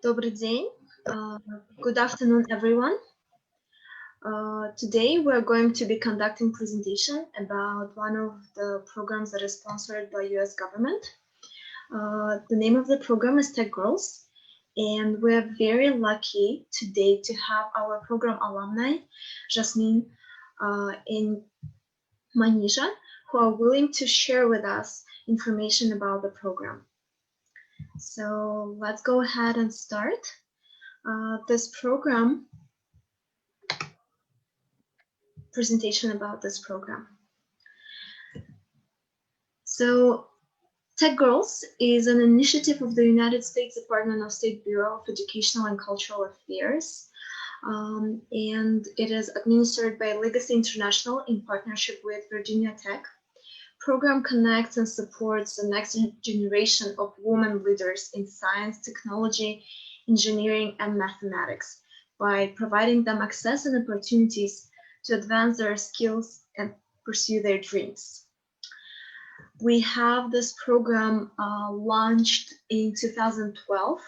Добрый день. Good afternoon, everyone. Today we're going to be conducting presentation about one of the programs that is sponsored by US government. The name of the program is TechGirls, and we're very lucky today to have our program alumni, Jasmine and Manisha, who are willing to share with us information about the program. So let's go ahead and start. This program, presentation about this program. So TechGirls is an initiative of the United States Department of State Bureau of Educational and Cultural Affairs, and it is administered by Legacy International in partnership with Virginia Tech. Program connects and supports the next generation of women leaders in science, technology, engineering, and mathematics by providing them access and opportunities to advance their skills and pursue their dreams. We have this program launched in 2012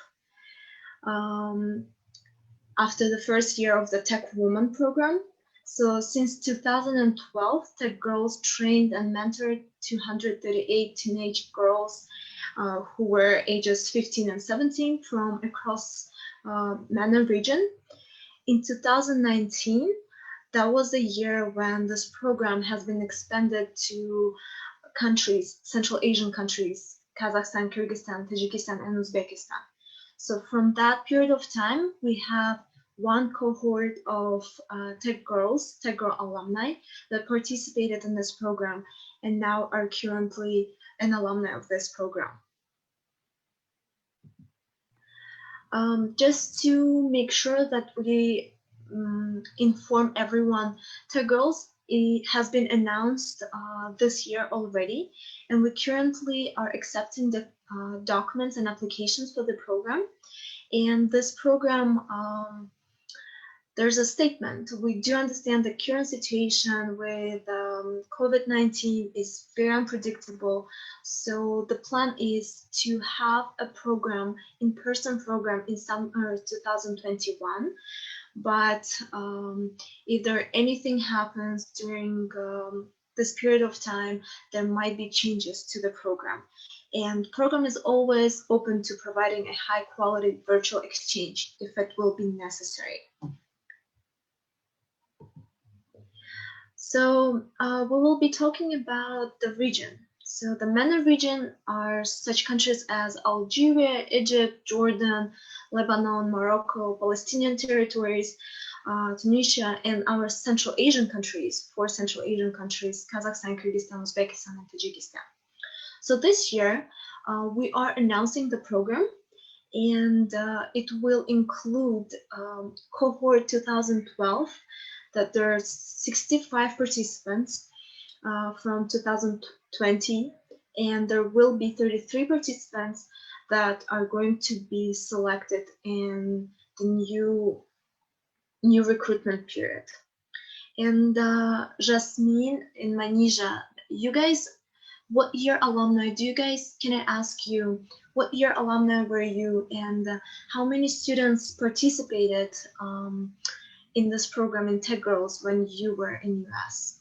after the first year of the Tech Woman program. So since 2012, TechGirls trained and mentored 238 teenage girls who were ages 15 and 17 from across MENA region. In 2019, that was the year when this program has been expanded to countries, Central Asian countries, Kazakhstan, Kyrgyzstan, Tajikistan, and Uzbekistan. So from that period of time, we have one cohort of TechGirls, TechGirl alumni that participated in this program and now are currently an alumni of this program. Just to make sure that we inform everyone, TechGirls has been announced this year already, and we currently are accepting the documents and applications for the program. And this program, there's a statement. We do understand the current situation with COVID-19 is very unpredictable. So the plan is to have a program, in-person program in summer 2021. But if there anything happens during this period of time, there might be changes to the program. And program is always open to providing a high quality virtual exchange if it will be necessary. So we will be talking about the region. So the MENA region are such countries as Algeria, Egypt, Jordan, Lebanon, Morocco, Palestinian territories, Tunisia, and our Central Asian countries, 4 Central Asian countries, Kazakhstan, Kyrgyzstan, Uzbekistan, and Tajikistan. So this year, we are announcing the program, and it will include cohort 2012, that there's 65 participants from 2020, and there will be 33 participants that are going to be selected in the new recruitment period. And Jasmine and Manisha, you guys, what year alumni do you guys, can I ask you, what year alumni were you, and how many students participated in this program in TechGirls when you were in US?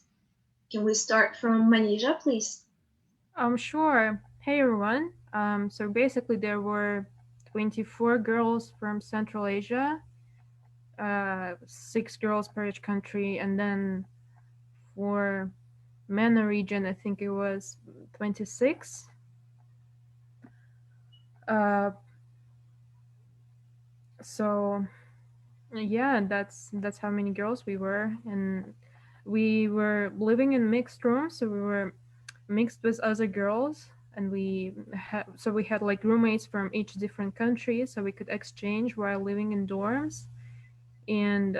Can we start from Manisha, please? Sure. Hey, everyone. So basically there were 24 girls from Central Asia, 6 girls per each country, and then for MENA region, I think it was 26. So yeah, that's how many girls we were, and we were living in mixed rooms, so we were mixed with other girls, and we had like roommates from each different country, so we could exchange while living in dorms. And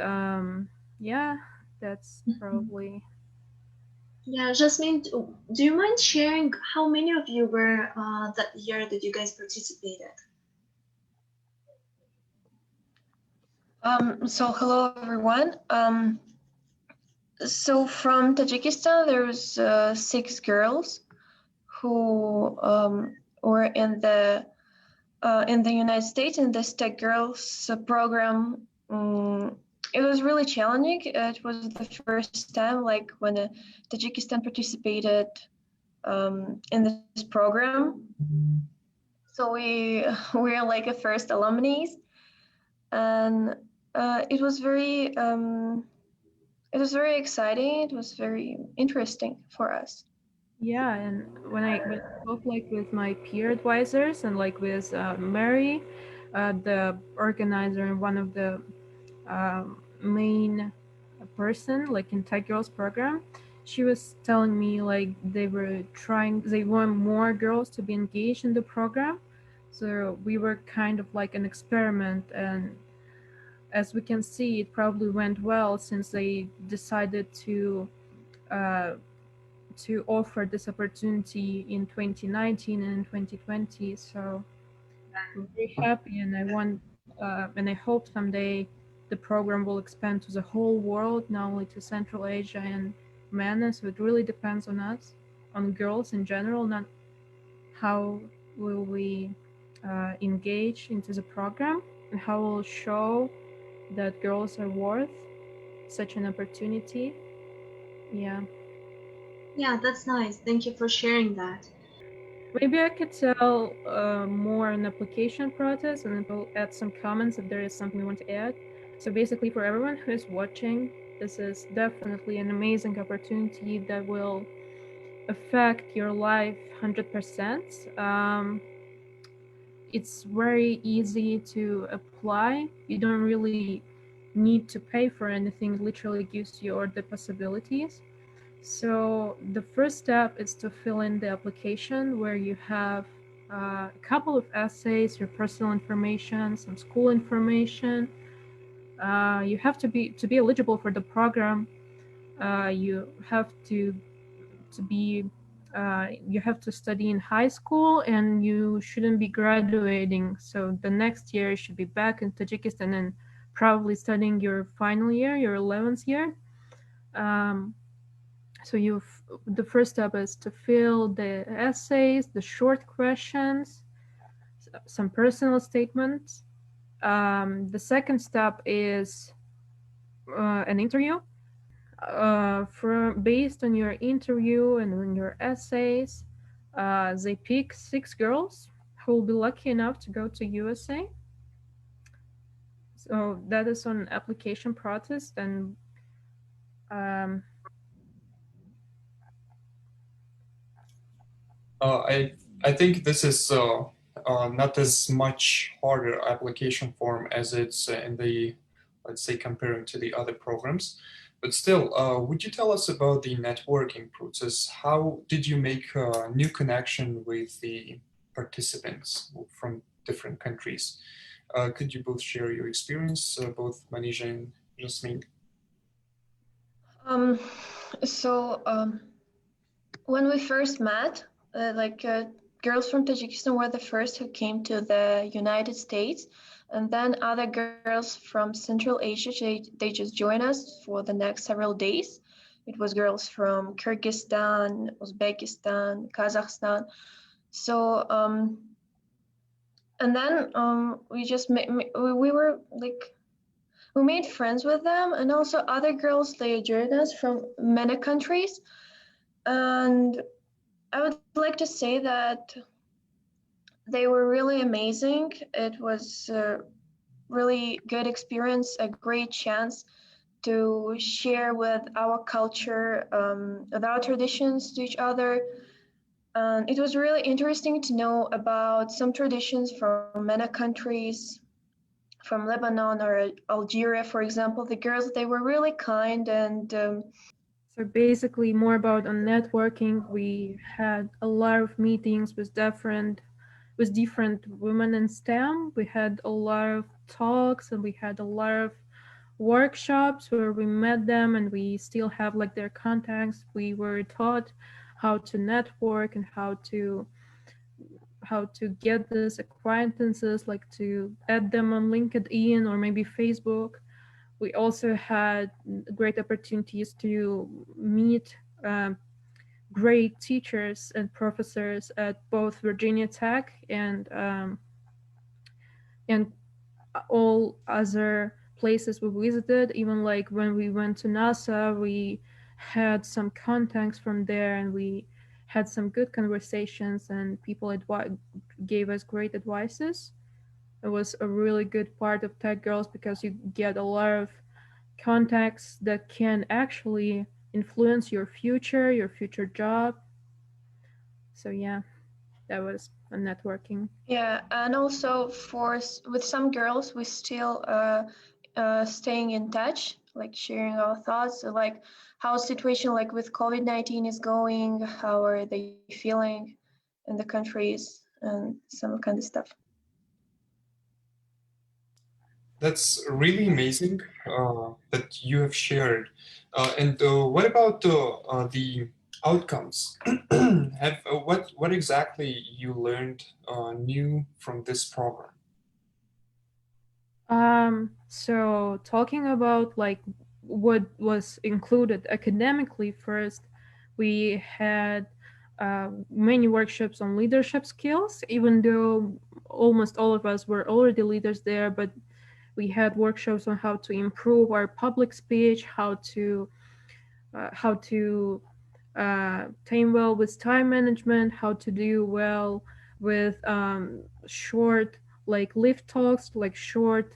yeah, that's probably. Yeah, Jasmine, do you mind sharing how many of you were that year that you guys participated? So hello everyone. So from Tajikistan, there's 6 girls who were in the in the United States in this TechGirls program. It was really challenging. It was the first time, like when Tajikistan participated in this program. So we are like a first alumni, and it was very exciting. It was very interesting for us. Yeah, and when I spoke like with my peer advisors and like with Mary, the organizer and one of the main person like in Tech Girls program, she was telling me like they want more girls to be engaged in the program. So we were kind of like an experiment, and as we can see, it probably went well since they decided uh, to offer this opportunity in 2019 and in 2020. So we're very happy, and I hope someday the program will expand to the whole world, not only to Central Asia and MENA. So it really depends on us, on girls in general, not how will we engage into the program and how we'll show that girls are worth such an opportunity. Yeah. Yeah, that's nice. Thank you for sharing that. Maybe I could tell more on application process, and then we'll add some comments if there is something we want to add. So basically, for everyone who is watching, this is definitely an amazing opportunity that will affect your life 100%. It's very easy to apply. You don't really need to pay for anything. It literally gives you all the possibilities. So the first step is to fill in the application where you have a couple of essays, your personal information, some school information. You have to be eligible for the program. You have to be you have to study in high school, and you shouldn't be graduating. So the next year you should be back in Tajikistan and probably studying your final year, your 11th year. Um, so the first step is to fill the essays, the short questions, some personal statements. The second step is an interview. Based on your interview and on your essays, they pick 6 girls who will be lucky enough to go to USA. So that is on application process, and um, I think this is not as much harder application form as it's in the, let's say, comparing to the other programs. But still, would you tell us about the networking process? How did you make a new connection with the participants from different countries? Could you both share your experience, both Manija and Jasmine? Um, so when we first met, girls from Tajikistan were the first who came to the United States, and then other girls from Central Asia, they just joined us for the next several days. It was girls from Kyrgyzstan, Uzbekistan, Kazakhstan. So and then we just we were like we made friends with them, and also other girls they joined us from many countries. And I would like to say that they were really amazing. It was a really good experience, a great chance to share with our culture, with our traditions to each other. And it was really interesting to know about some traditions from many countries, from Lebanon or Algeria, for example. The girls, they were really kind and so basically more about on networking. We had a lot of meetings with different women in STEM. We had a lot of talks, and we had a lot of workshops where we met them, and we still have like their contacts. We were taught how to network and how to get these acquaintances, like to add them on LinkedIn or maybe Facebook. We also had great opportunities to meet great teachers and professors at both Virginia Tech and and all other places we visited. Even like when we went to NASA, we had some contacts from there, and we had some good conversations, and people gave us great advices. It was a really good part of Tech Girls because you get a lot of contacts that can actually influence your future job. So yeah, that was a networking. Yeah, and also with some girls, we still staying in touch, like sharing our thoughts, so like how situation like with COVID-19 is going, how are they feeling in the countries, and some kind of stuff. That's really amazing that you have shared. And what about the outcomes? What exactly you learned new from this program? So talking about like what was included academically first, we had many workshops on leadership skills, even though almost all of us were already leaders there, but we had workshops on how to improve our public speech, how to time well with time management, how to do well with short like live talks, like short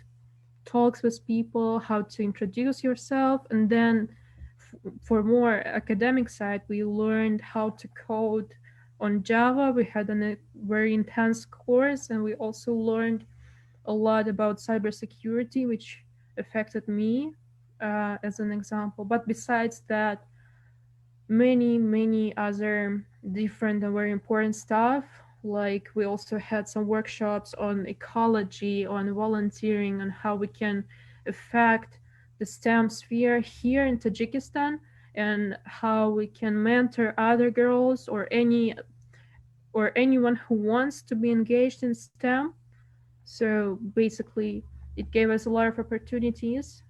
talks with people, how to introduce yourself, and then for more academic side, we learned how to code on Java. We had a very intense course, and we also learned a lot about cybersecurity, which affected me as an example. But besides that, many other different and very important stuff, like we also had some workshops on ecology, on volunteering, on how we can affect the STEM sphere here in Tajikistan, and how we can mentor other girls or anyone who wants to be engaged in STEM. So basically it gave us a lot of opportunities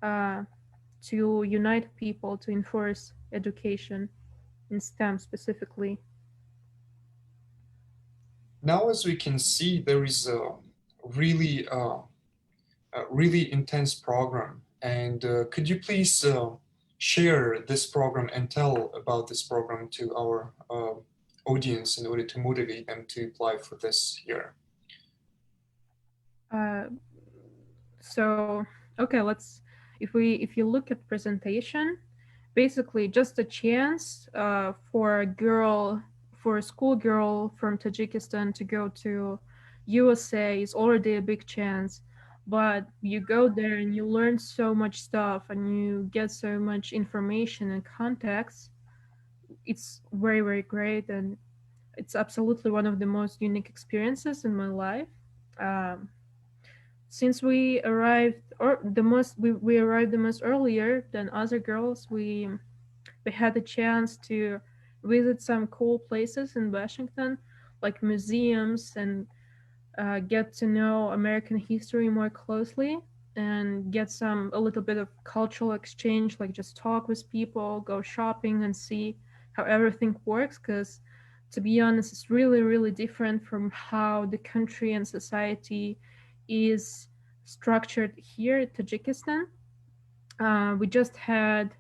uh, to unite people to enforce education in STEM specifically. Now, as we can see, there is really a really intense program. And could you please share this program and tell about this program to our audience in order to motivate them to apply for this year? Uh, so okay, if you look at presentation, basically just a chance for a school girl from Tajikistan to go to USA is already a big chance. But you go there and you learn so much stuff and you get so much information and context. It's very great, and it's absolutely one of the most unique experiences in my life. Um, since we arrived or the most we arrived the most earlier than other girls, we had a chance to visit some cool places in Washington, like museums, and get to know American history more closely, and get a little bit of cultural exchange, like just talk with people, go shopping, and see how everything works. Because to be honest, it's really different from how the country and society is structured here in Tajikistan. We just had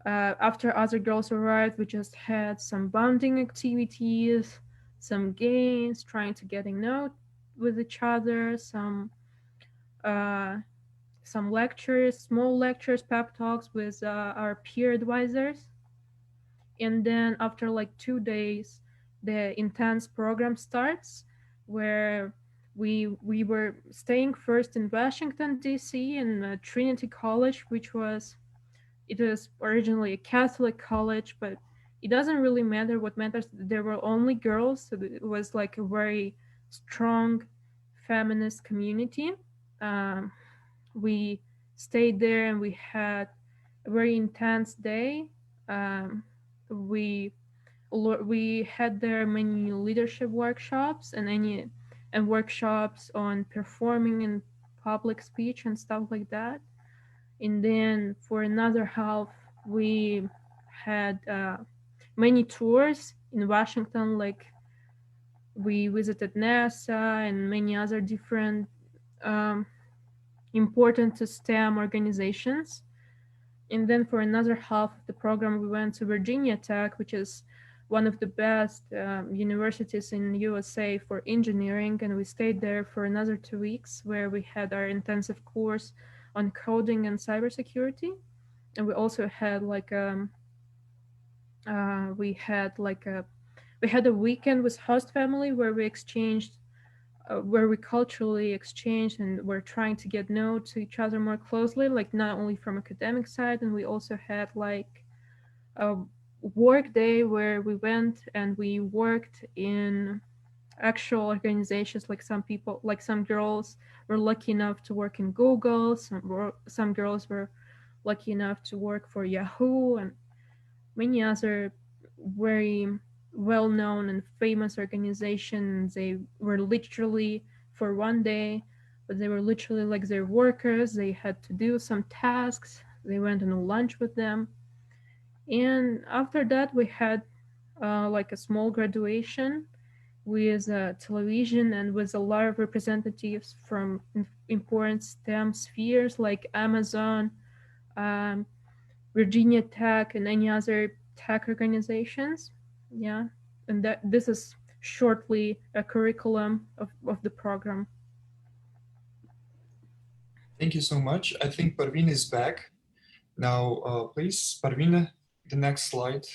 after other girls arrived, we just had some bonding activities, some games, trying to getting know with each other, uh, some lectures, small lectures, pep talks with our peer advisors, and then after like 2 days, the intense program starts, where we were staying first in Washington D.C. in Trinity College, which was it was originally a Catholic college, but it doesn't really matter. What matters, there were only girls, so it was like a very strong feminist community. Um, we stayed there and we had a very intense day. Um, we we had there many leadership workshops and workshops on performing in public speech and stuff like that. And then for another half, we had many tours in Washington, like We visited NASA and many other different um, important STEM organizations. And then for another half of the program, we went to Virginia Tech, which is one of the best universities in USA for engineering, and we stayed there for another 2 weeks, where we had our intensive course on coding and cybersecurity. And we also had like we had like a we had a weekend with host family where we exchanged where we culturally exchanged and were trying to get know to each other more closely, like not only from academic side. And we also had like a work day where we went and we worked in actual organizations. Like some people, like some girls were lucky enough to work in Google, some girls were lucky enough to work for Yahoo, and many other very well known and famous organizations. They were literally for one day, but they were literally like their workers. They had to do some tasks. They went on lunch with them. And after that, we had like a small graduation with television and with a lot of representatives from important STEM spheres like Amazon, um, Virginia Tech, and any other tech organizations. Yeah, and that this is shortly a curriculum of the program. Thank you so much. I think Parveen is back. Now, please, Parveen, the next slide.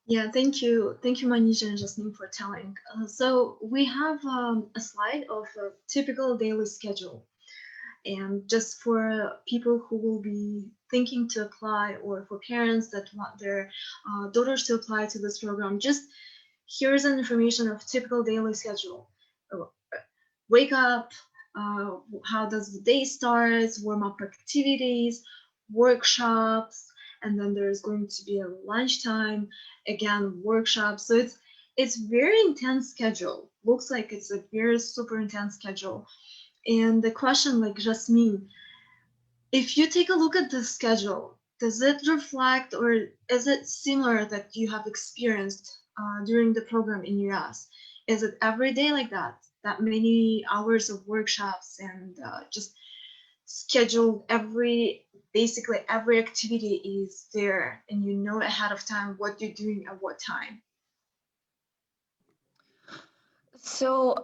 Yeah, thank you, Manija and Jasmine, for telling. So we have a slide of a typical daily schedule, and just for people who will be thinking to apply, or for parents that want their daughters to apply to this program, just here's an information of typical daily schedule. Uh, Wake up, how does the day start, warm up activities, workshops, and then there's going to be a lunchtime, again workshops. So it's very intense schedule. Looks like it's a very super intense schedule. And the question, like Jasmine, if you take a look at the schedule, does it reflect or is it similar that you have experienced during the program in US? Is it every day like that? That many hours of workshops and just scheduled basically every activity is there and you know ahead of time what you're doing at what time? So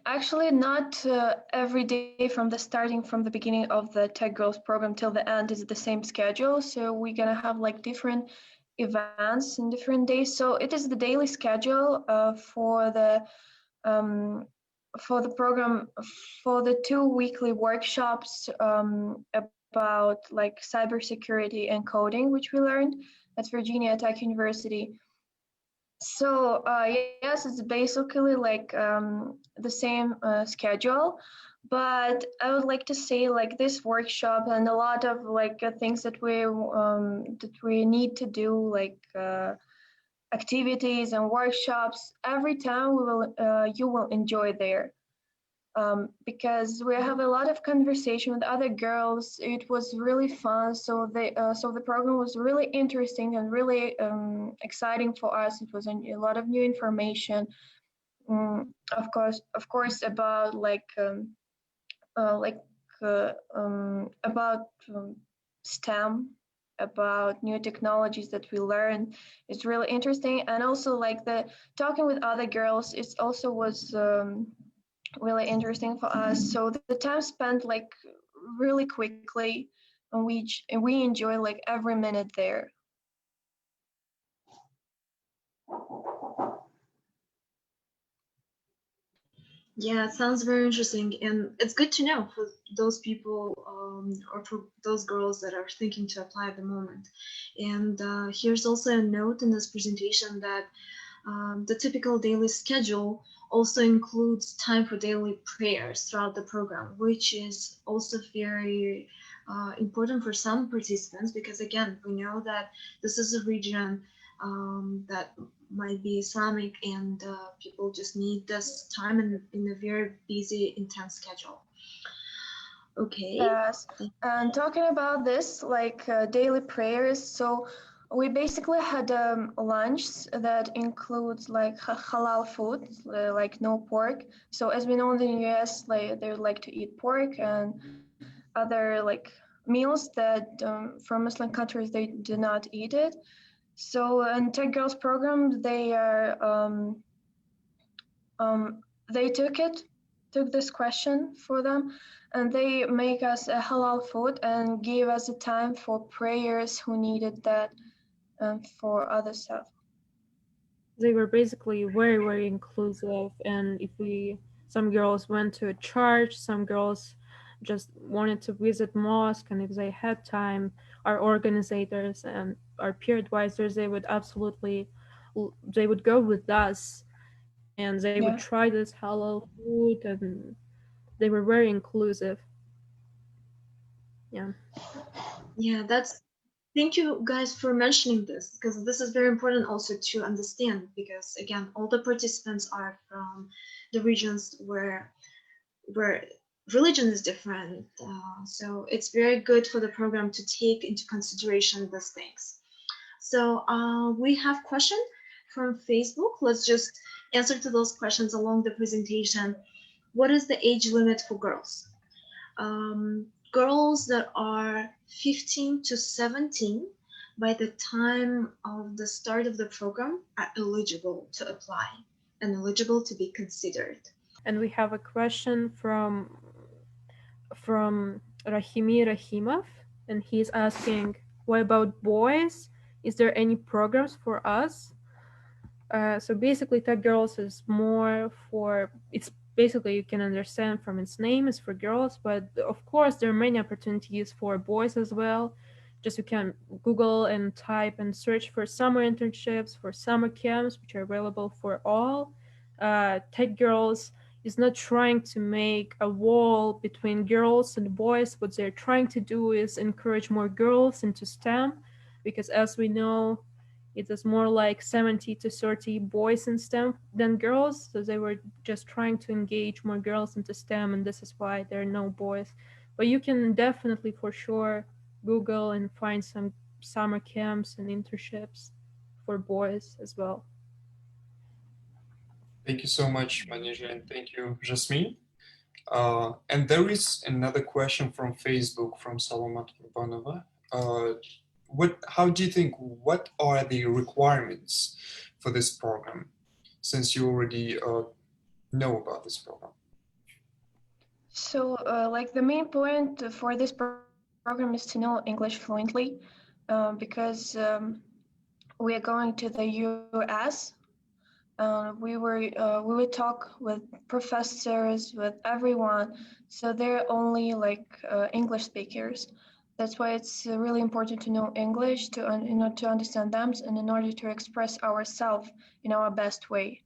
actually, not every day from the starting from the beginning of the TechGirls program till the end is the same schedule. So we're gonna have like different events in different days. So it is the daily schedule for the program, for the 2 weekly workshops about like cybersecurity and coding, which we learned at Virginia Tech University. So yes, it's basically like the same schedule, but I would like to say like this workshop and a lot of like things that we need to do, like activities and workshops. Every time you will enjoy there. Because we have a lot of conversation with other girls. It was really fun. So the program was really interesting and really exciting for us. It was a lot of new information. Of course, about like about STEM, about new technologies that we learned. It's really interesting, and also like the talking with other girls. It also was. Really interesting for us. So the time spent like really quickly, and we enjoy like every minute there. Yeah, it sounds very interesting, and it's good to know for those people or for those girls that are thinking to apply at the moment. And here's also a note in this presentation that the typical daily schedule also includes time for daily prayers throughout the program, which is also very important for some participants because, again, we know that this is a region that might be Islamic and people just need this time in a very busy, intense schedule. Okay. Yes, and talking about this, like daily prayers. So we basically had lunch that includes like halal food, like no pork. So as we know in the US, like they like to eat pork and other like meals that from Muslim countries they do not eat it. So in Tech Girls program, um, they took this question for them, and they make us a halal food and gave us a time for prayers who needed that and for other stuff. They were basically very, very inclusive. And if we, some girls went to a church, some girls just wanted to visit mosque, and if they had time, our organizers and our peer advisors, they would absolutely, they would go with us, and they would Yeah. try this halal food, and they were very inclusive. Yeah. Yeah, that's thank you guys for mentioning this because this is very important also to understand because again, all the participants are from the regions where religion is different. So it's very good for the program to take into consideration these things. So we have question from Facebook. Let's just answer to those questions along the presentation. What is the age limit for girls? Girls that are 15 to 17 by the time of the start of the program are eligible to apply and eligible to be considered. And we have a question from Rahimi Rahimov, and he's asking, "What about boys? Is there any programs for us?" So basically, Tech Girls is more for it's basically you can understand from its name is for girls, but of course there are many opportunities for boys as well. Just you can Google and type and search for summer internships, for summer camps, which are available for all. Tech Girls is not trying to make a wall between girls and boys. What they're trying to do is encourage more girls into STEM, because as we know, it is more like 70 to 30 boys in STEM than girls. So they were just trying to engage more girls into STEM, and this is why there are no boys. But you can definitely, for sure, Google and find some summer camps and internships for boys as well. Thank you so much, Manija, and thank you, Jasmine. And there is another question from Facebook from Salamat Kurbanova. How do you think, what are the requirements for this program, since you already know about this program? So, like the main point for this program is to know English fluently, because we are going to the US. We would talk with professors, with everyone. So they're only like English speakers. That's why it's really important to know English to understand them and in order to express ourselves in our best way.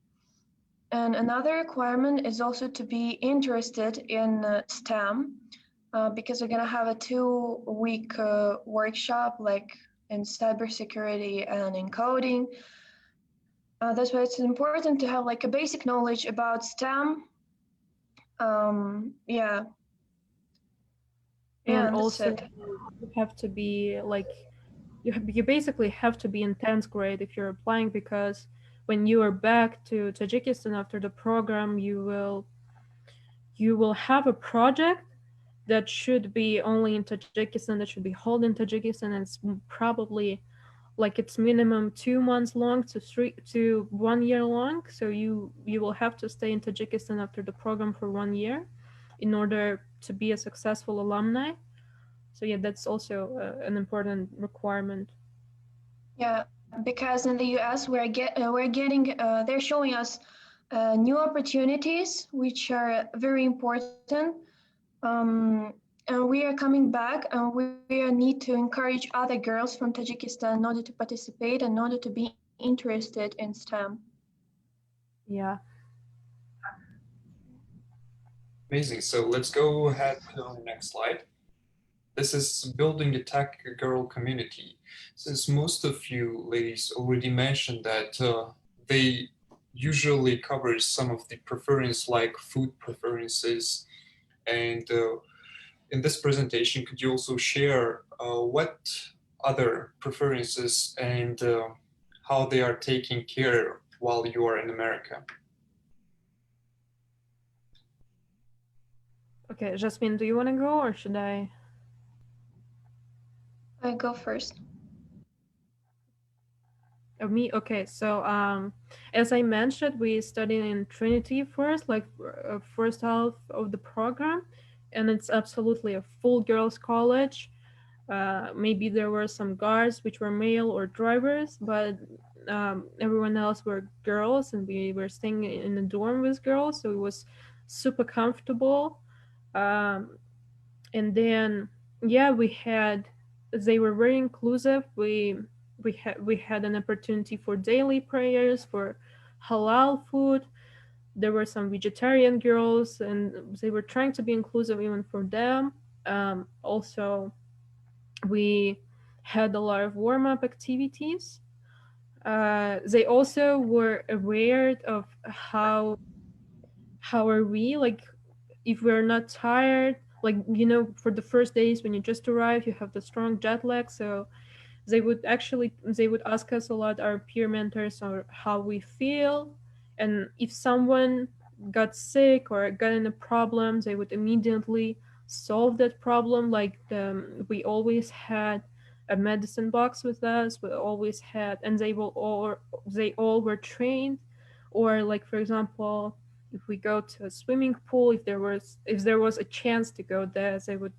And another requirement is also to be interested in STEM, because we're gonna have a 2-week workshop like in cybersecurity and in coding. That's why it's important to have like a basic knowledge about STEM. Yeah, And and that's also, it. you have to be like, you basically have to be in 10th grade if you're applying, because when you are back to Tajikistan after the program, you will have a project that should be only in Tajikistan, that should be held in Tajikistan, and it's probably like it's minimum 2 months long to 1 year long. So you will have to stay in Tajikistan after the program for 1 year in order to be a successful alumni. So yeah, that's also an important requirement. Yeah, because in the US we're getting they're showing us new opportunities which are very important. And we are coming back, and we need to encourage other girls from Tajikistan in order to participate and in order to be interested in STEM. Yeah. Amazing. So let's go ahead to the next slide. This is building a tech girl community. Since most of you ladies already mentioned that they usually cover some of the preference like food preferences, and in this presentation, could you also share what other preferences and how they are taking care while you are in America. Okay, Jasmine, do you want to go or should I? I go first. Me? Okay, so as I mentioned, we studied in Trinity first, like first half of the program, and it's absolutely a full girls' college. Maybe there were some guards which were male or drivers, but everyone else were girls, and we were staying in a dorm with girls, so it was super comfortable. Um, and then yeah, they were very inclusive. We had an opportunity for daily prayers, for halal food. There were some vegetarian girls, and they were trying to be inclusive even for them. Also, we had a lot of warm-up activities. They also were aware of how are we, like, if we're not tired, like, for the first days when you just arrive, you have the strong jet lag. So they would ask us a lot, our peer mentors, or how we feel. And if someone got sick or got in a problem, they would immediately solve that problem. Like, we always had a medicine box with us. We always had, and they all were trained. Or, like, for example, if we go to a swimming pool, if there was a chance to go there, they would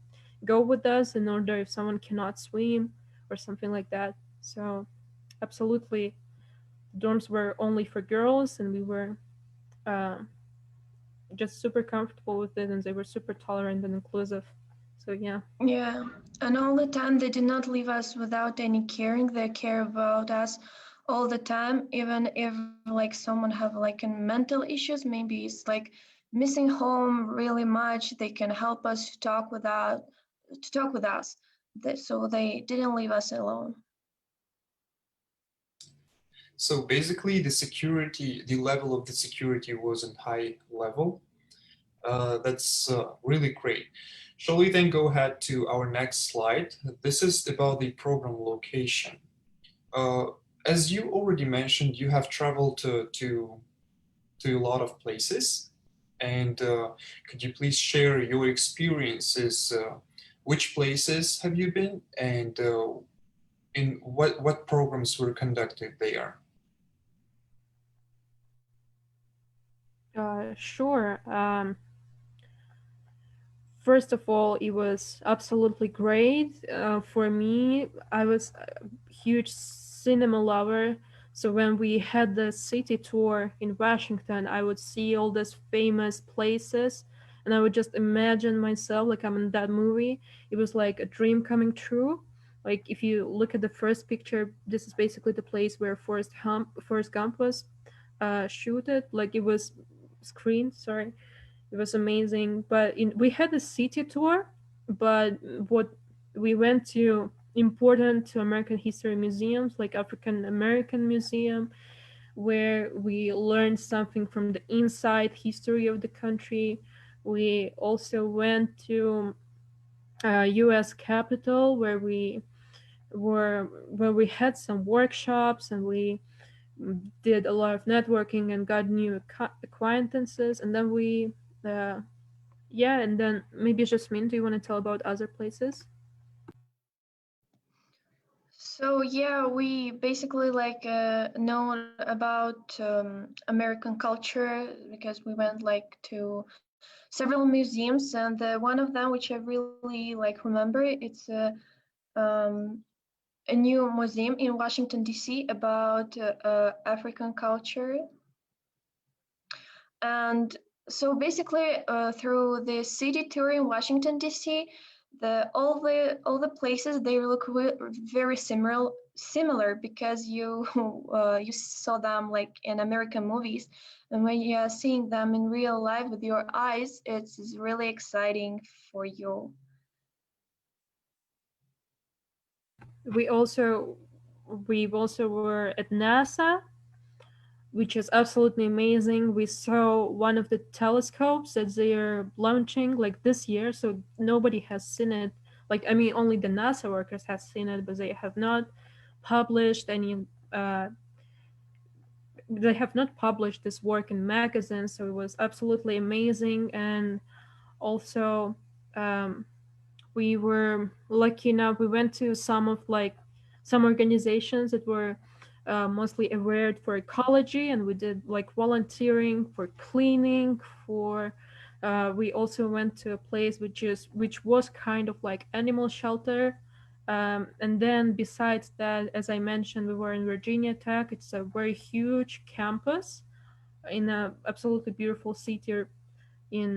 go with us in order if someone cannot swim or something like that. So absolutely, dorms were only for girls, and we were uh, just super comfortable with it, and they were super tolerant and inclusive. So yeah. Yeah, and all the time they did not leave us without any caring. They care about us all the time, even if like someone have like mental issues, maybe it's like missing home really much. They can help us to talk with us. So they didn't leave us alone. So basically, the level of the security was in high level. That's really great. Shall we then go ahead to our next slide? This is about the program location. Uh, as you already mentioned, you have traveled to a lot of places, and could you please share your experiences? Which places have you been, and in what programs were conducted there? Sure. First of all, it was absolutely great. For me, I was a huge cinema lover. So when we had the city tour in Washington, I would see all these famous places, and I would just imagine myself like I'm in that movie. It was like a dream coming true. Like, if you look at the first picture, this is basically the place where Forrest Gump was shooted. Like, it was screened. Sorry, it was amazing. But we had a city tour, but what we went to important to American history museums, like African American Museum, where we learned something from the inside history of the country. We also went to U.S. Capitol, where we had some workshops, and we did a lot of networking and got new acquaintances. And then uh, yeah, and then maybe Jasmine, do you want to tell about other places? So yeah, we basically like know about American culture because we went like to several museums, and one of them which I really like remember, it's um, a new museum in Washington D.C. about African culture. And so basically, through the city tour in Washington D.C., all the places they look very similar because you you saw them like in American movies, and when you are seeing them in real life with your eyes, it's really exciting for you. We also we also were at NASA, which is absolutely amazing. We saw one of the telescopes that they are launching like this year, so nobody has seen it like, I mean, only the NASA workers have seen it, but they have not published any. Uh, they have not published this work in magazines, so it was absolutely amazing. And also, um, we were lucky enough. We went to some of like some organizations that were mostly aware for ecology, and we did like volunteering for cleaning. For we also went to a place which was kind of like animal shelter. And then besides that, as I mentioned, we were in Virginia Tech. It's a very huge campus in a absolutely beautiful city in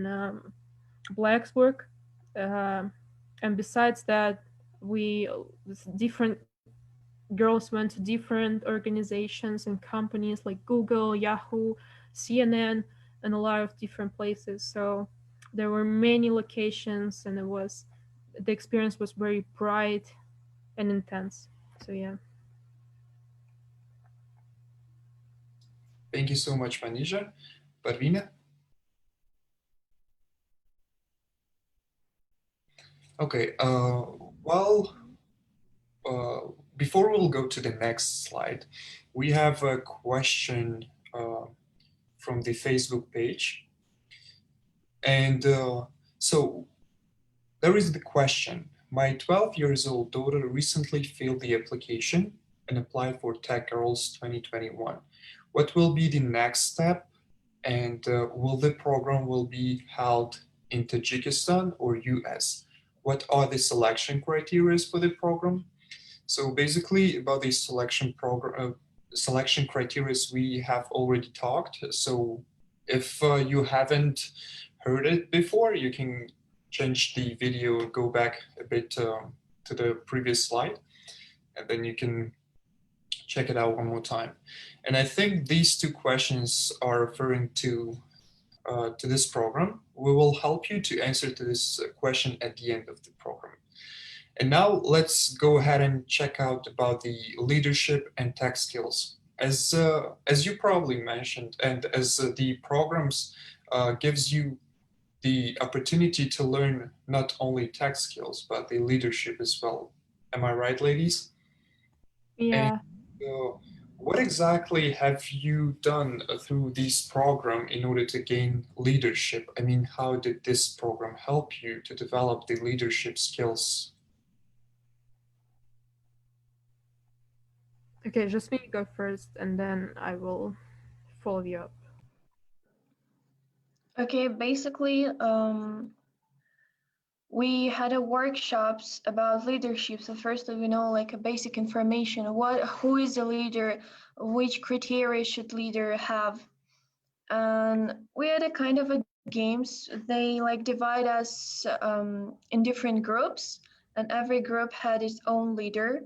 Blacksburg. Um and besides that, we different girls went to different organizations and companies like Google, Yahoo, CNN, and a lot of different places. So there were many locations, and the experience was very bright and intense. So yeah. Thank you so much, Manisha. Parvina? Okay, well, uh, before we'll go to the next slide, we have a question uh, from the Facebook page. And so there is the question. My 12 years old daughter recently filled the application and applied for TechGirls 2021. What will be the next step? And will the program will be held in Tajikistan or US? What are the selection criteria for the program? So basically about the selection program, selection criteria we have already talked. So if you haven't heard it before, you can change the video, go back a bit to the previous slide, and then you can check it out one more time. And I think these two questions are referring to this program. We will help you to answer to this question at the end of the program. And now let's go ahead and check out about the leadership and tech skills. As you probably mentioned, and as the programs gives you the opportunity to learn not only tech skills but the leadership as well. Am I right, ladies? And Yeah. what exactly have you done through this program in order to gain leadership? I mean, how did this program help you to develop the leadership skills? Okay, just me go first, and then I will follow you up. Okay, basically, we had a workshops about leadership. So firstly, we know like a basic information, who is the leader, which criteria should leader have. And we had a kind of a games. They like divide us in different groups, and every group had its own leader.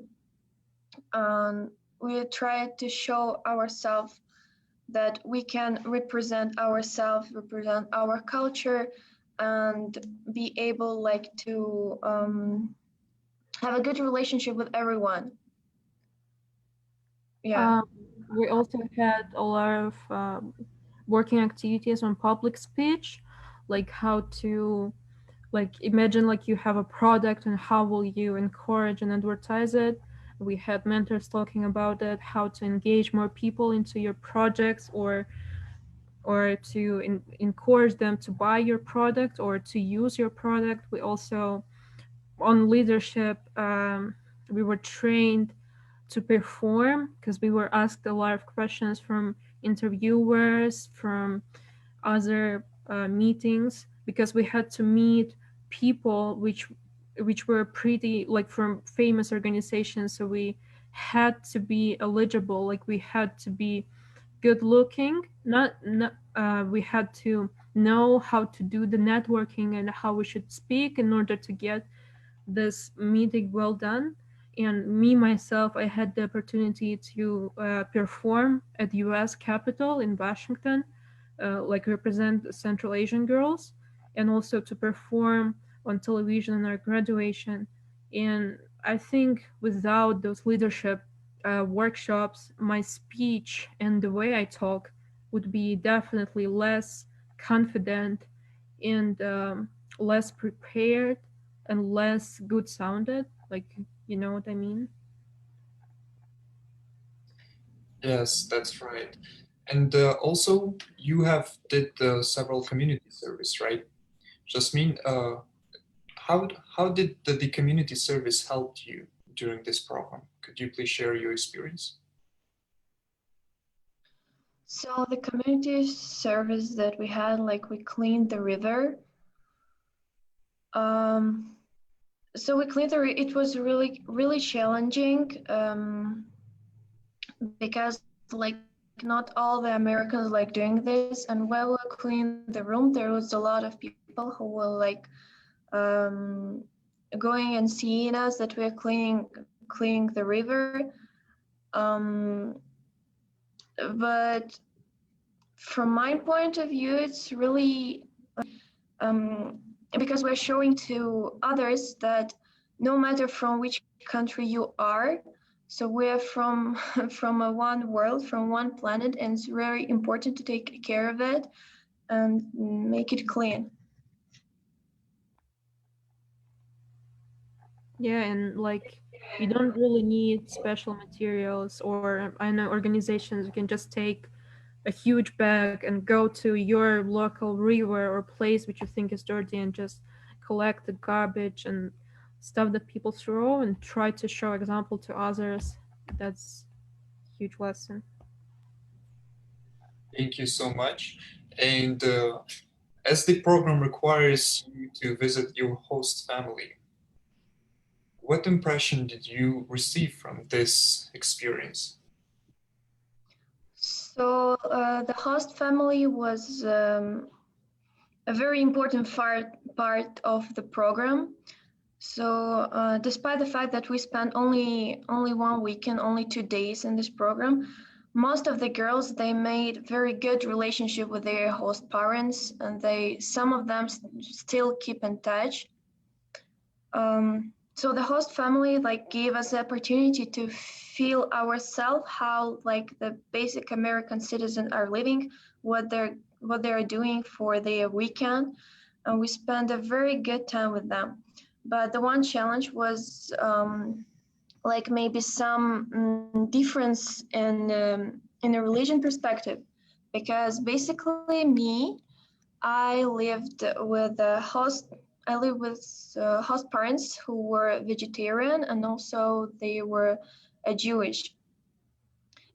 And we tried to show ourselves that we can represent ourselves, represent our culture, and be able like to have a good relationship with everyone. Yeah. Um, we also had a lot of working activities on public speech, like how to, like, imagine like you have a product and how will you encourage and advertise it. We had mentors talking about it, how to engage more people into your projects, or to encourage them to buy your product or to use your product. We also, on leadership, we were trained to perform because we were asked a lot of questions from interviewers, from other meetings, because we had to meet people which were pretty like from famous organizations. So we had to be eligible, like we had to be good looking, not we had to know how to do the networking and how we should speak in order to get this meeting well done. And me myself, I had the opportunity to perform at the U.S. Capitol in Washington, like represent Central Asian girls, and also to perform on television in our graduation. And I think without those leadership workshops, my speech and the way I talk would be definitely less confident and less prepared, and less good sounded. Like, you know what I mean? Yes, that's right. And also, you have did several community service, right? Jasmine, how did the community service help you during this program? Could you please share your experience? So the community service that we had, like we cleaned the river. Um, so we cleaned it was really challenging because like not all the Americans like doing this. And while we cleaned the room, there was a lot of people who were like um, going and seeing us that we're cleaning the river. Um, but from my point of view, it's really because we're showing to others that no matter from which country you are, so we're from from a one world, from one planet, and it's very important to take care of it and make it clean. Yeah, and like you don't really need special materials, or I know organizations, you can just take a huge bag and go to your local river or place which you think is dirty and just collect the garbage and stuff that people throw and try to show example to others. That's a huge lesson. Thank you so much. And as the program requires you to visit your host family, what impression did you receive from this experience? So the host family was a very important part of the program. So despite the fact that we spent only one weekend, only 2 days in this program, most of the girls they made very good relationship with their host parents, and they some of them still keep in touch. So the host family like gave us the opportunity to feel ourselves how like the basic American citizens are living, what they're doing for their weekend, and we spent a very good time with them. But the one challenge was like maybe some difference in a religion perspective, because basically me, I lived with a host. I lived with host parents who were vegetarian, and also they were Jewish.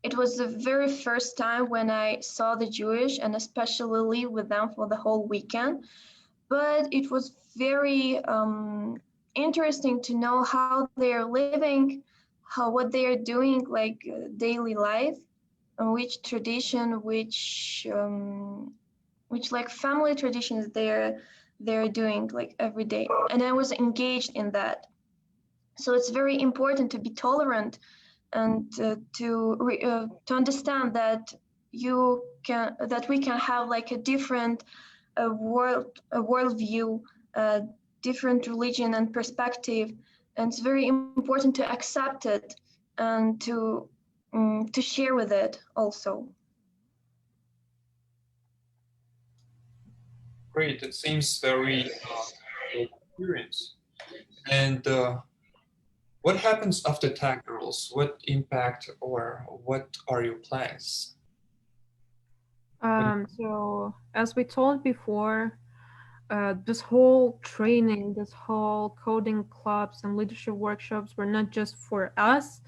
It was the very first time when I saw the Jewish, and especially live with them for the whole weekend. But it was very interesting to know how they are living, how what they are doing, like daily life, and which like family traditions they're doing like every day, and I was engaged in that. So it's very important to be tolerant and to understand that we can have like a different a worldview, a different religion and perspective, and it's very important to accept it and to share with it also. Great, it seems very good experience. And what happens after Tag Girls? What impact or what are your plans? What, So as we told before, this whole training, this whole coding clubs and leadership workshops were not just for us.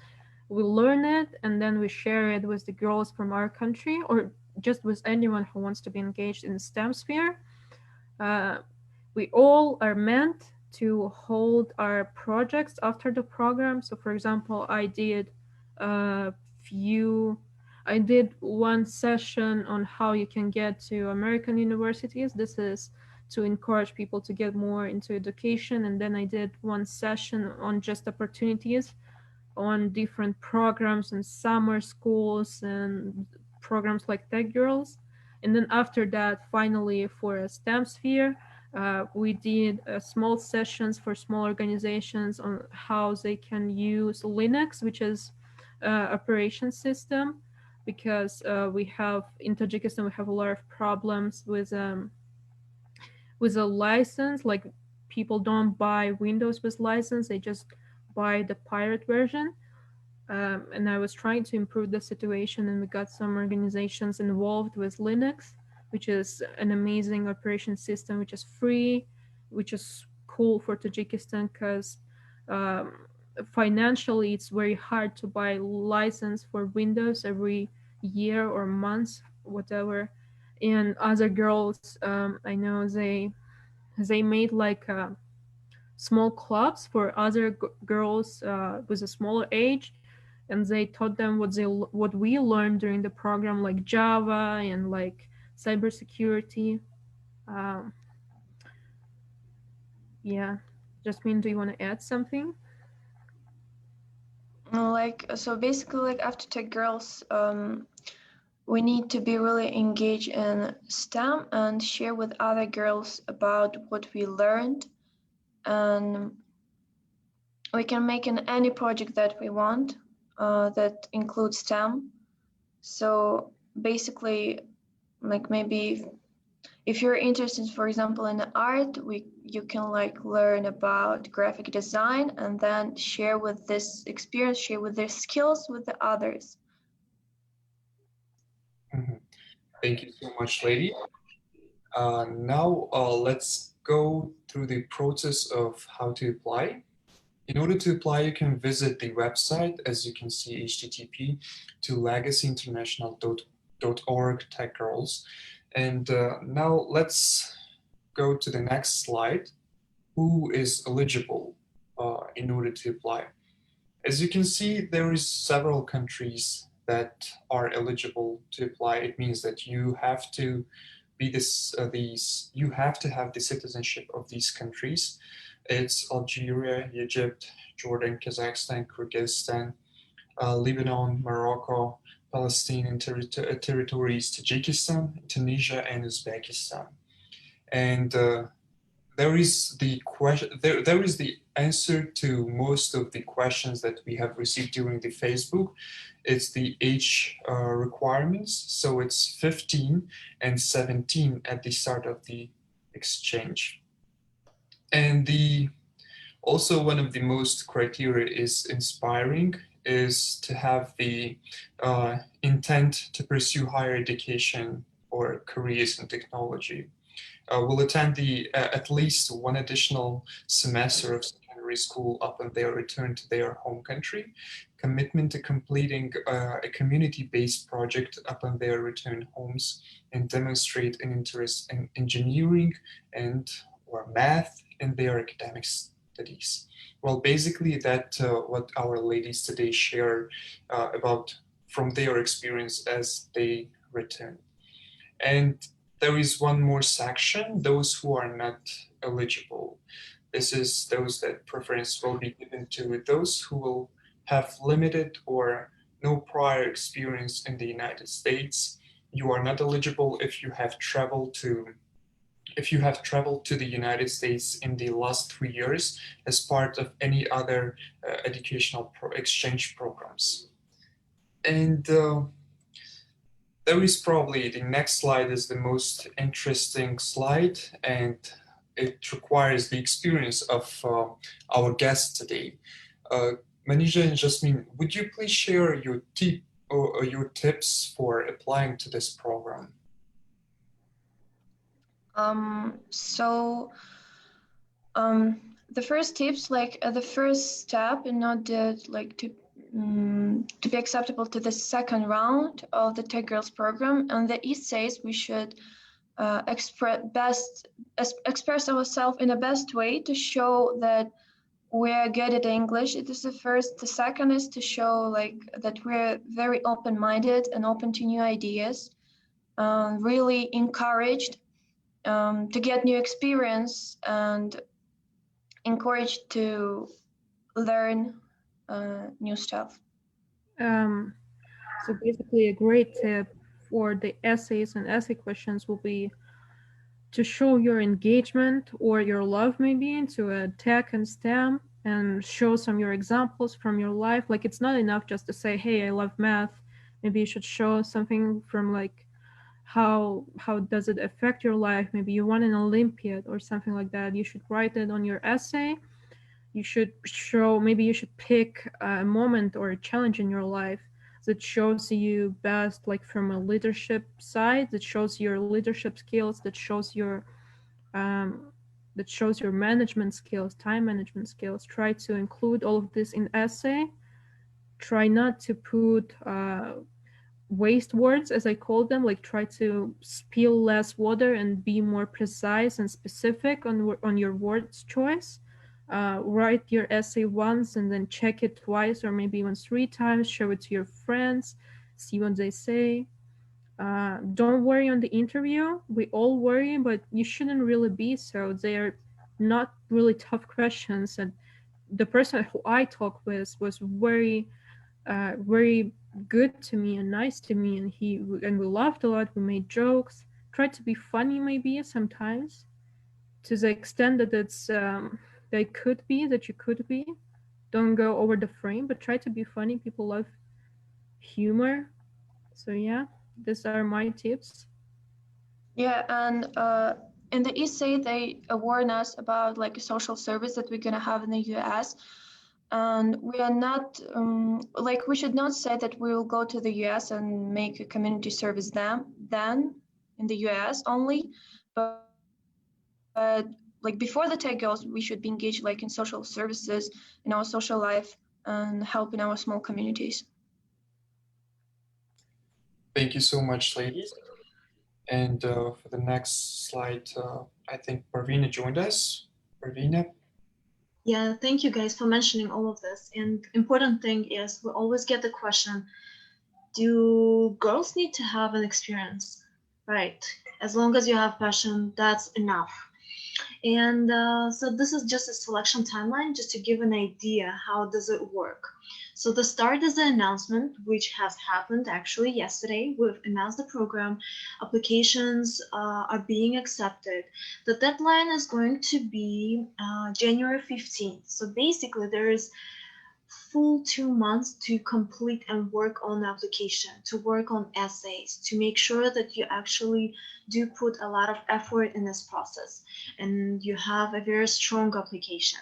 We learn it and then we share it with the girls from our country or just with anyone who wants to be engaged in the STEM sphere. Uh, we all are meant to hold our projects after the program. So, for example, a few, I did one session on how you can get to American universities. This is to encourage people to get more into education. And then I did one session on just opportunities on different programs and summer schools and programs like TechGirls. And then after that, finally, for a STEM sphere, we did small sessions for small organizations on how they can use Linux, which is operation system, because we have in Tajikistan we have a lot of problems with a license, like people don't buy Windows with license; they just buy the pirate version. And I was trying to improve the situation, and we got some organizations involved with Linux, which is an amazing operation system, which is free, which is cool for Tajikistan because um, financially it's very hard to buy license for Windows every year or month, whatever. And other girls, I know they made like small clubs for other girls with a smaller age, and they taught them what we learned during the program, like Java and like cybersecurity. Um, yeah, Jasmine, do you want to add something? Like, so basically, like after Tech Girls, we need to be really engaged in STEM and share with other girls about what we learned, and we can make any project that we want that includes STEM. So basically, like maybe if you're interested, for example, in art, you can like learn about graphic design and then share with this experience, share with their skills with the others. Mhm. Thank you so much, lady. Now let's go through the process of how to apply. In order to apply, you can visit the website, as you can see, http to legacyinternational.org TechGirls. And now let's go to the next slide. Who is eligible in order to apply? As you can see, there is several countries that are eligible to apply. It means that you have to be you have to have the citizenship of these countries. It's Algeria, Egypt, Jordan, Kazakhstan, Kyrgyzstan, Lebanon, Morocco, Palestinian territories, Tajikistan, Tunisia, and Uzbekistan. And there is the question. There is the answer to most of the questions that we have received during the Facebook. It's the age requirements. So it's 15 and 17 at the start of the exchange. And the also one of the most criteria is inspiring, is to have the intent to pursue higher education or careers in technology. Will attend the at least one additional semester of secondary school upon their return to their home country, commitment to completing a community-based project upon their return homes, and demonstrate an interest in engineering and or math in their academic studies. Well, basically that what our ladies today share about from their experience as they return. And there is one more section, those who are not eligible. This is those that preference will be given to those who will have limited or no prior experience in the United States. You are not eligible if you have traveled to the United States in the last 3 years as part of any other educational exchange programs. And there is probably the next slide is the most interesting slide, and it requires the experience of our guest today. Manija and Jasmine, would you please share your your tips for applying to this program? So the first tips, like the first step in order like to be acceptable to the second round of the Tech Girls program, and the East says we should express ourselves in the best way to show that we're good at English. It is the first. The second is to show like that we're very open-minded and open to new ideas, really encouraged to get new experience and encouraged to learn new stuff. Um, so basically, a great tip for the essays and essay questions will be to show your engagement or your love maybe into a tech and STEM, and show some your examples from your life. Like it's not enough just to say, hey, I love math. Maybe you should show something from like how does it affect your life? Maybe you won an Olympiad or something like that. You should write it on your essay. You should show, maybe you should pick a moment or a challenge in your life that shows you best, like from a leadership side, that shows your leadership skills, um, that shows your management skills, time management skills. Try to include all of this in essay. Try not to put waste words, as I call them. Like, try to spill less water and be more precise and specific on your words choice. Write your essay once and then check it twice or maybe even 3 times. Show it to your friends, see what they say. Don't worry on the interview. We all worry, but you shouldn't really be so. They are not really tough questions. And the person who I talked with was very good to me and nice to me, and we laughed a lot. We made jokes, tried to be funny maybe sometimes, to the extent that that you could be. Don't go over the frame, but try to be funny. People love humor. So yeah, these are my tips. Yeah, and in the essay, they warn us about like a social service that we're gonna have in the US. And we are not like, we should not say that we will go to the US and make a community service then in the US only, but like before the TechGirls, we should be engaged like in social services in our social life and help in our small communities. Thank you so much, ladies. And for the next slide, I think Parvina joined us. Parvina? Yeah, thank you guys for mentioning all of this. And important thing is we always get the question, do girls need to have an experience? Right. As long as you have passion, that's enough. And so this is just a selection timeline, just to give an idea how does it work. So the start is the announcement, which has happened actually yesterday. We've announced the program. Applications are being accepted. The deadline is going to be January 15th. So basically there is full 2 months to complete and work on the application, to work on essays, to make sure that you actually do put a lot of effort in this process and you have a very strong application.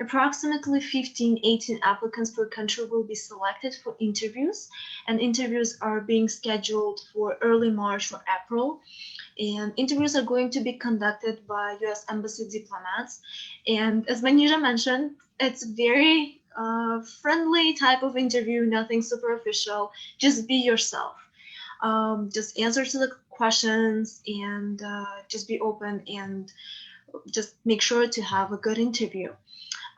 Approximately 15-18 applicants per country will be selected for interviews, and interviews are being scheduled for early March or April. And interviews are going to be conducted by US Embassy diplomats. And as Manija mentioned, it's very friendly type of interview, nothing superficial. Just be yourself. Just answer to the questions and just be open and just make sure to have a good interview.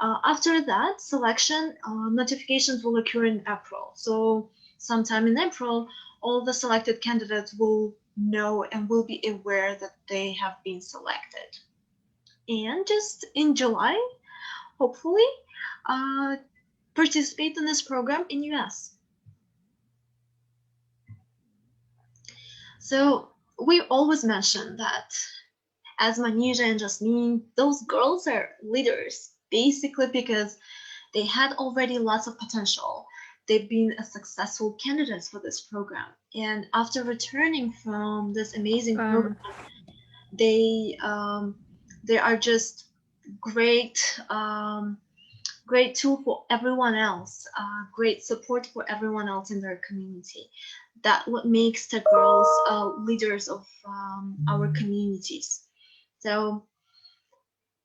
After that, selection notifications will occur in April. So sometime in April, all the selected candidates will know and will be aware that they have been selected. And just in July, hopefully, participate in this program in US. So we always mention that as Manija and Jasmine, those girls are leaders, basically because they had already lots of potential. They've been a successful candidates for this program. And after returning from this amazing program, they are just great great tool for everyone else, great support for everyone else in their community. That what makes the girls leaders of our communities. So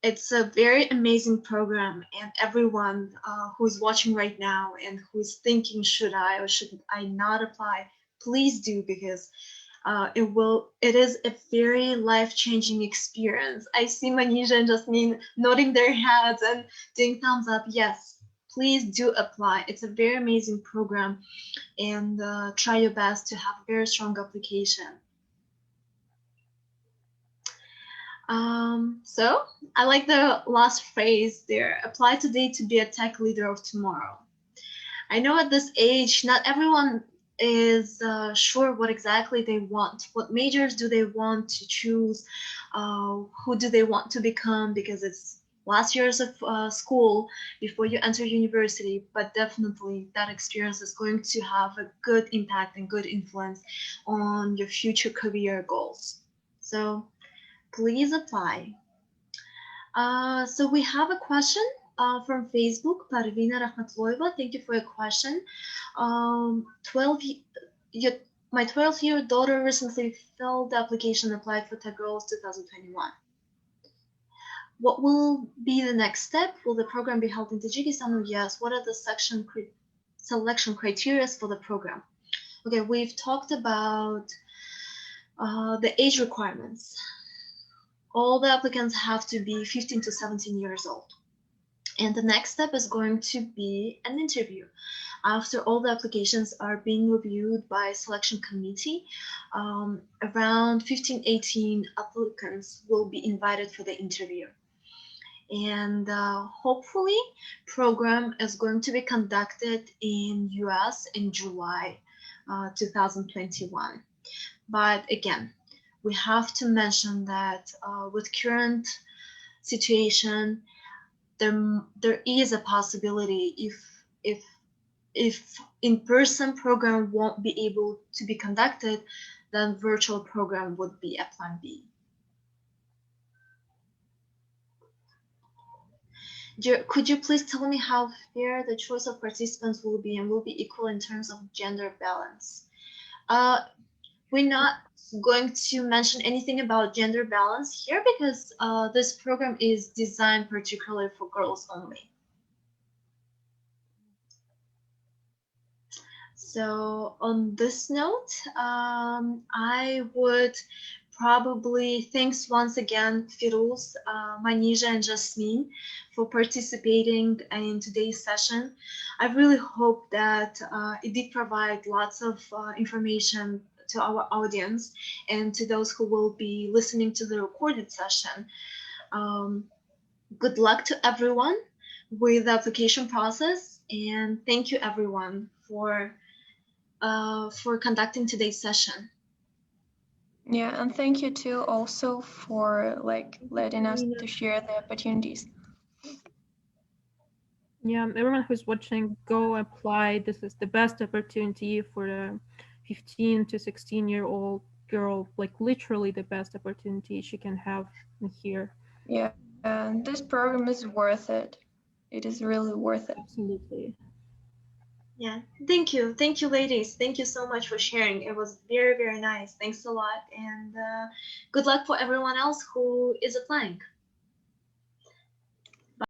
it's a very amazing program, and everyone who's watching right now and who's thinking, should I or should I not apply, please do, because it is a very life-changing experience. I see Manija and Jasmine nodding their heads and doing thumbs up. Yes, please do apply. It's a very amazing program, and try your best to have a very strong application. So I like the last phrase there, apply today to be a tech leader of tomorrow. I know at this age, not everyone is sure what exactly they want. What majors do they want to choose? Who do they want to become? Because it's last years of school before you enter university, but definitely that experience is going to have a good impact and good influence on your future career goals. So please apply. So we have a question from Facebook, Parvina Rahmatloeva. Thank you for your question. 12, your, my 12-year daughter recently filled the application and applied for TechGirls 2021. What will be the next step? Will the program be held in Tajikistan? Or yes. What are the selection criteria for the program? Okay, we've talked about the age requirements. All the applicants have to be 15 to 17 years old. And the next step is going to be an interview. After all the applications are being reviewed by a selection committee, around 15, 18 applicants will be invited for the interview. And hopefully program is going to be conducted in US in July 2021. But again, we have to mention that with current situation, there is a possibility if in-person program won't be able to be conducted, then virtual program would be a plan B. Could you please tell me how fair the choice of participants will be and will be equal in terms of gender balance? We're not going to mention anything about gender balance here because this program is designed particularly for girls only. So on this note, I would probably thanks once again Firuz, Manija, and Jasmine for participating in today's session. I really hope that it did provide lots of information to our audience and to those who will be listening to the recorded session. Good luck to everyone with the application process, and thank you everyone for conducting today's session. Yeah, and thank you too also for letting us to share the opportunities. Yeah, everyone who's watching, go apply. This is the best opportunity for a 15 to 16-year-old girl, like literally the best opportunity she can have here. Yeah, and this program is worth it. It is really worth it. Absolutely. Yeah, thank you, ladies. Thank you so much for sharing. It was very, very nice. Thanks a lot, and good luck for everyone else who is applying.